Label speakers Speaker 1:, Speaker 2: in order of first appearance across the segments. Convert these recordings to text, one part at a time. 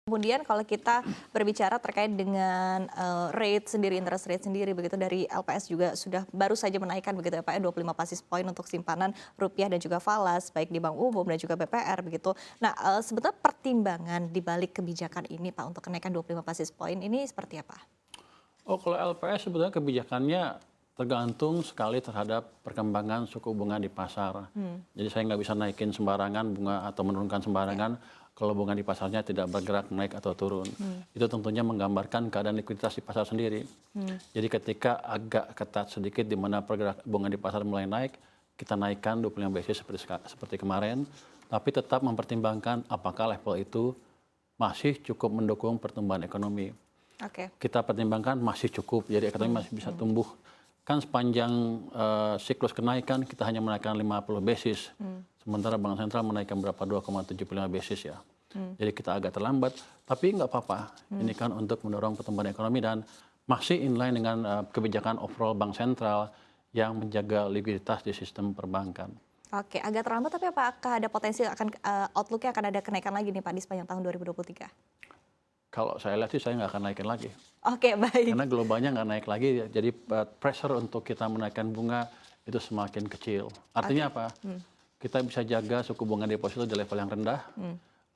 Speaker 1: Kemudian kalau kita berbicara terkait dengan rate sendiri, interest rate sendiri begitu dari LPS juga sudah baru saja menaikkan begitu ya Pak ya 25 basis point untuk simpanan rupiah dan juga falas baik di Bank Umum dan juga BPR begitu. Nah, sebetulnya pertimbangan di balik kebijakan ini Pak untuk kenaikan 25 basis point ini seperti apa?
Speaker 2: Oh, kalau LPS sebetulnya kebijakannya tergantung sekali terhadap perkembangan suku bunga di pasar. Jadi saya nggak bisa naikin sembarangan bunga atau menurunkan sembarangan kalau bunga di pasarnya tidak bergerak naik atau turun. Itu tentunya menggambarkan keadaan likuiditas di pasar sendiri. Jadi ketika agak ketat sedikit di mana pergerakan bunga di pasar mulai naik, kita naikkan 25 basis seperti kemarin, tapi tetap mempertimbangkan apakah level itu masih cukup mendukung pertumbuhan ekonomi. Kita pertimbangkan masih cukup, jadi ekonomi masih bisa tumbuh. Kan sepanjang siklus kenaikan kita hanya menaikkan 50 basis, sementara Bank Sentral menaikkan berapa 2,75 basis ya. Jadi kita agak terlambat, tapi nggak apa-apa. Ini kan untuk mendorong pertumbuhan ekonomi dan masih inline dengan kebijakan overall Bank Sentral yang menjaga likuiditas di sistem perbankan.
Speaker 1: Oke, agak terlambat tapi apakah ada potensi akan outlook-nya akan ada kenaikan lagi nih Pak di sepanjang tahun 2023?
Speaker 2: Kalau saya lihat sih saya nggak akan naikin lagi.
Speaker 1: Oke, baik.
Speaker 2: Karena globalnya nggak naik lagi, jadi pressure untuk kita menaikkan bunga itu semakin kecil. Artinya apa? Kita bisa jaga suku bunga deposito di level yang rendah.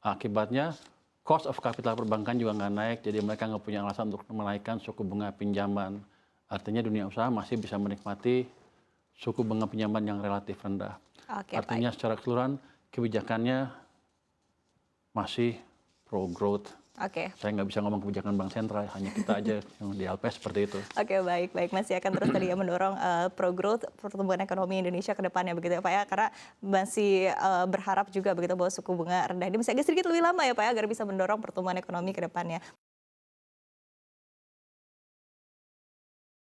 Speaker 2: Akibatnya cost of capital perbankan juga nggak naik, jadi mereka nggak punya alasan untuk menaikkan suku bunga pinjaman. Artinya dunia usaha masih bisa menikmati suku bunga pinjaman yang relatif rendah. Artinya secara keseluruhan kebijakannya masih pro growth. Saya nggak bisa ngomong kebijakan Bank Sentral, hanya kita aja yang di LPS seperti itu.
Speaker 1: Oke, baik. Masih akan terus tadi ya mendorong pro growth pertumbuhan ekonomi Indonesia ke depannya begitu ya Pak ya, karena masih berharap juga begitu bahwa suku bunga rendah ini masih agak sedikit lebih lama ya Pak ya, agar bisa mendorong pertumbuhan ekonomi ke depannya.